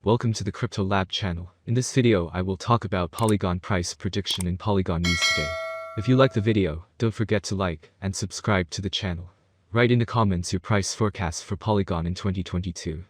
Welcome to the Crypto Lab channel. In this video, I will talk about Polygon price prediction and Polygon news today. If you like the video, don't forget to like and subscribe to the channel. Write in the comments your price forecast for Polygon in 2022.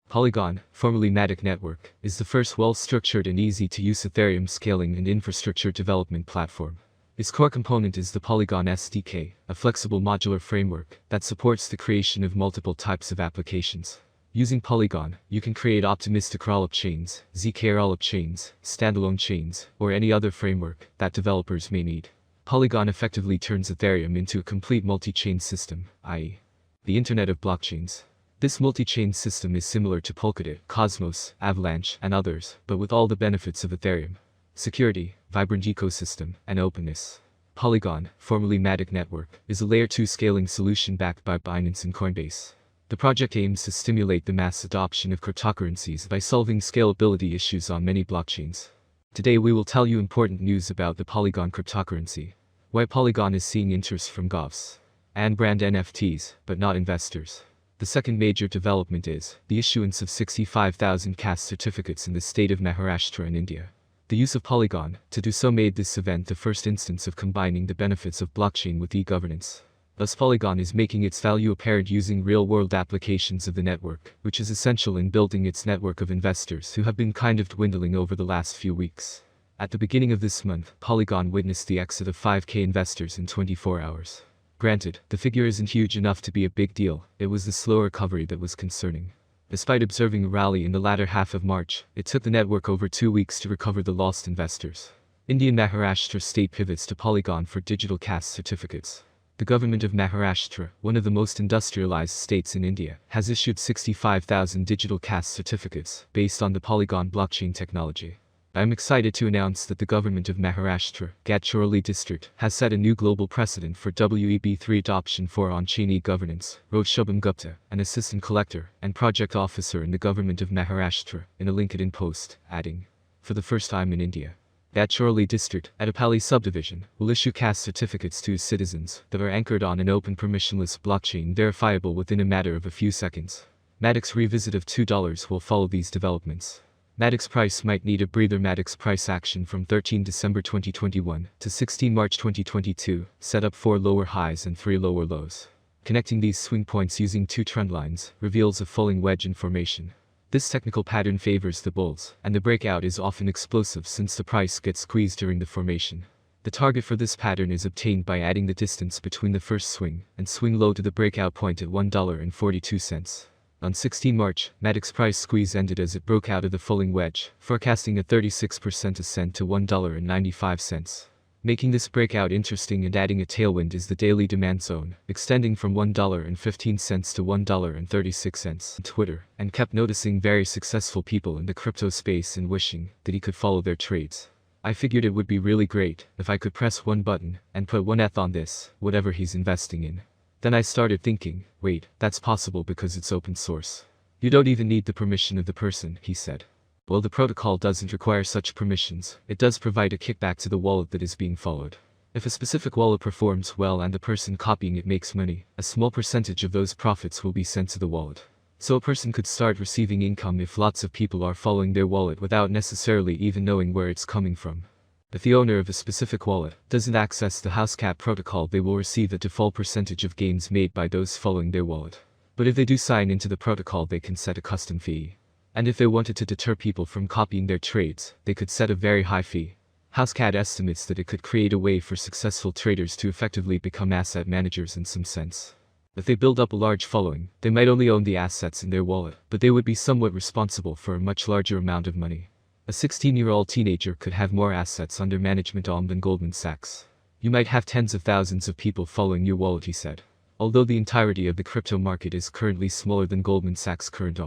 Polygon, formerly MATIC network, is the first well-structured and easy-to-use Ethereum scaling and infrastructure development platform. Its core component is the Polygon SDK, a flexible modular framework that supports the creation of multiple types of applications. Using Polygon, you can create optimistic rollup chains, ZK rollup chains, standalone chains, or any other framework that developers may need. Polygon effectively turns Ethereum into a complete multi-chain system, i.e., the Internet of Blockchains. This multi-chain system is similar to Polkadot, Cosmos, Avalanche, and others, but with all the benefits of Ethereum: security, vibrant ecosystem, and openness. Polygon, formerly MATIC network, is a Layer 2 scaling solution backed by Binance and Coinbase. The project aims to stimulate the mass adoption of cryptocurrencies by solving scalability issues on many blockchains. Today we will tell you important news about the Polygon cryptocurrency, why Polygon is seeing interest from govs and brand NFTs, but not investors. The second major development is the issuance of 65,000 caste certificates in the state of Maharashtra in India. The use of Polygon to do so made this event the first instance of combining the benefits of blockchain with e-governance. Thus Polygon is making its value apparent using real-world applications of the network, which is essential in building its network of investors who have been kind of dwindling over the last few weeks. At the beginning of this month, Polygon witnessed the exit of 5K investors in 24 hours. Granted, the figure isn't huge enough to be a big deal, it was the slow recovery that was concerning. Despite observing a rally in the latter half of March, it took the network over 2 weeks to recover the lost investors. Indian Maharashtra state pivots to Polygon for digital caste certificates. The government of Maharashtra, one of the most industrialized states in India, has issued 65,000 digital caste certificates based on the Polygon blockchain technology. I am excited to announce that the government of Maharashtra, Gadchiroli district, has set a new global precedent for WEB3 adoption for on-chain e-governance, wrote Shubham Gupta, an assistant collector and project officer in the government of Maharashtra, in a LinkedIn post, adding, "For the first time in India, Gadchiroli district, Attapalli subdivision, will issue caste certificates to its citizens that are anchored on an open permissionless blockchain verifiable within a matter of a few seconds." MATIC's revisit of $2 will follow these developments. MATIC's price might need a breather. MATIC's price action from 13 December 2021 to 16 March 2022 set up 4 lower highs and 3 lower lows. Connecting these swing points using 2 trend lines reveals a falling wedge in formation. This technical pattern favors the bulls, and the breakout is often explosive since the price gets squeezed during the formation. The target for this pattern is obtained by adding the distance between the first swing and swing low to the breakout point at $1.42. On 16 March, MATIC's price squeeze ended as it broke out of the falling wedge, forecasting a 36% ascent to $1.95. Making this breakout interesting and adding a tailwind is the daily demand zone, extending from $1.15 to $1.36 on Twitter, and kept noticing very successful people in the crypto space and wishing that he could follow their trades. I figured it would be really great if I could press one button and put one ETH on this, whatever he's investing in. Then I started thinking, wait, that's possible because it's open source. You don't even need the permission of the person, he said. Well, the protocol doesn't require such permissions, it does provide a kickback to the wallet that is being followed. If a specific wallet performs well and the person copying it makes money, a small percentage of those profits will be sent to the wallet. So a person could start receiving income if lots of people are following their wallet without necessarily even knowing where it's coming from. If the owner of a specific wallet doesn't access the Housecat protocol, they will receive a default percentage of gains made by those following their wallet. But if they do sign into the protocol, they can set a custom fee. And if they wanted to deter people from copying their trades, they could set a very high fee. Housecat estimates that it could create a way for successful traders to effectively become asset managers in some sense. If they build up a large following, they might only own the assets in their wallet, but they would be somewhat responsible for a much larger amount of money. A 16-year-old teenager could have more assets under management than Goldman Sachs. You might have tens of thousands of people following your wallet, he said. Although the entirety of the crypto market is currently smaller than Goldman Sachs' current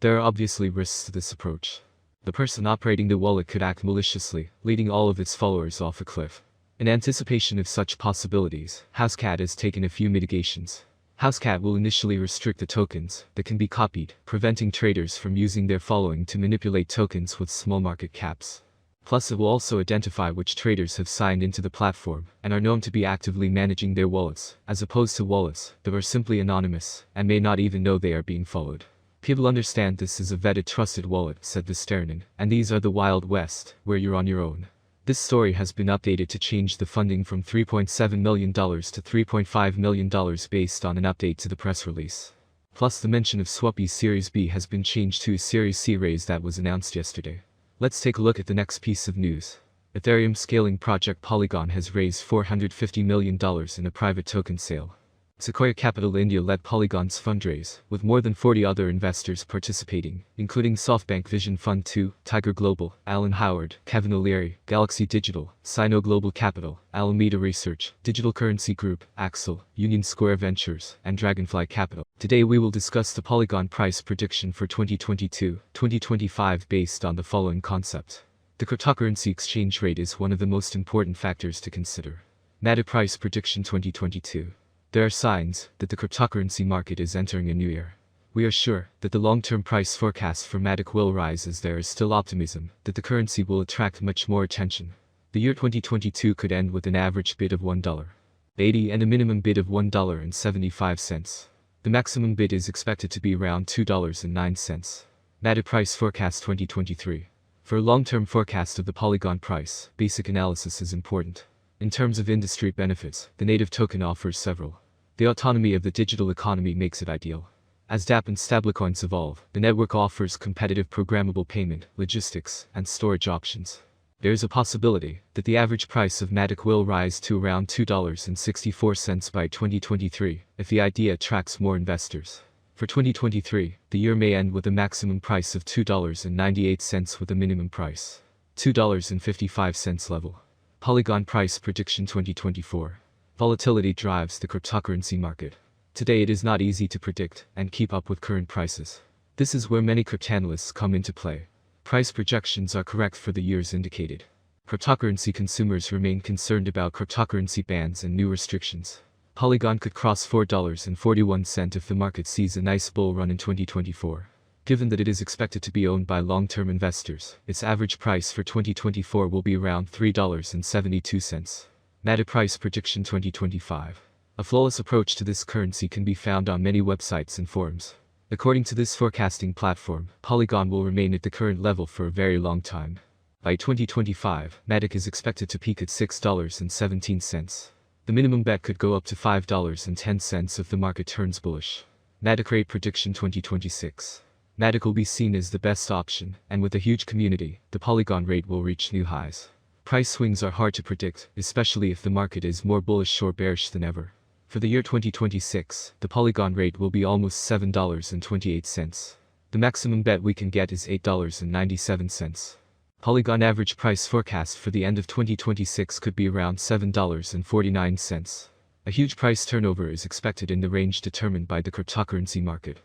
there are obviously risks to this approach. The person operating the wallet could act maliciously, leading all of its followers off a cliff. In anticipation of such possibilities, Housecat has taken a few mitigations. Housecat will initially restrict the tokens that can be copied, preventing traders from using their following to manipulate tokens with small market caps. Plus, it will also identify which traders have signed into the platform and are known to be actively managing their wallets, as opposed to wallets that are simply anonymous and may not even know they are being followed. People understand this is a vetted trusted wallet, said the Sternin, and these are the Wild West, where you're on your own. This story has been updated to change the funding from $3.7 million to $3.5 million based on an update to the press release. Plus the mention of Swapy's Series B has been changed to a Series C raise that was announced yesterday. Let's take a look at the next piece of news. Ethereum scaling project Polygon has raised $450 million in a private token sale. Sequoia Capital India led Polygon's fundraise, with more than 40 other investors participating, including SoftBank Vision Fund 2, Tiger Global, Alan Howard, Kevin O'Leary, Galaxy Digital, Sino Global Capital, Alameda Research, Digital Currency Group, Axel, Union Square Ventures, and Dragonfly Capital. Today we will discuss the Polygon price prediction for 2022-2025 based on the following concept. The cryptocurrency exchange rate is one of the most important factors to consider. MATIC price prediction 2022. There are signs that the cryptocurrency market is entering a new era. We are sure that the long-term price forecast for MATIC will rise as there is still optimism that the currency will attract much more attention. The year 2022 could end with an average bid of $1.80 and a minimum bid of $1.75. The maximum bid is expected to be around $2.09. MATIC price forecast 2023. For a long-term forecast of the Polygon price, basic analysis is important. In terms of industry benefits, the native token offers several. The autonomy of the digital economy makes it ideal. As dApp and stablecoins evolve, the network offers competitive programmable payment, logistics, and storage options. There is a possibility that the average price of MATIC will rise to around $2.64 by 2023, if the idea attracts more investors. For 2023, the year may end with a maximum price of $2.98 with a minimum price $2.55 level. Polygon price prediction 2024. Volatility drives the cryptocurrency market. Today it is not easy to predict and keep up with current prices. This is where many cryptanalysts come into play. Price projections are correct for the years indicated. Cryptocurrency consumers remain concerned about cryptocurrency bans and new restrictions. Polygon could cross $4.41 if the market sees a nice bull run in 2024. Given that it is expected to be owned by long-term investors, its average price for 2024 will be around $3.72. MATIC price prediction 2025. A flawless approach to this currency can be found on many websites and forums. According to this forecasting platform, Polygon will remain at the current level for a very long time. By 2025, MATIC is expected to peak at $6.17. The minimum bet could go up to $5.10 if the market turns bullish. MATIC rate prediction 2026. MATIC will be seen as the best option, and with a huge community, the Polygon rate will reach new highs. Price swings are hard to predict, especially if the market is more bullish or bearish than ever. For the year 2026, the Polygon rate will be almost $7.28. The maximum bet we can get is $8.97. Polygon average price forecast for the end of 2026 could be around $7.49. A huge price turnover is expected in the range determined by the cryptocurrency market.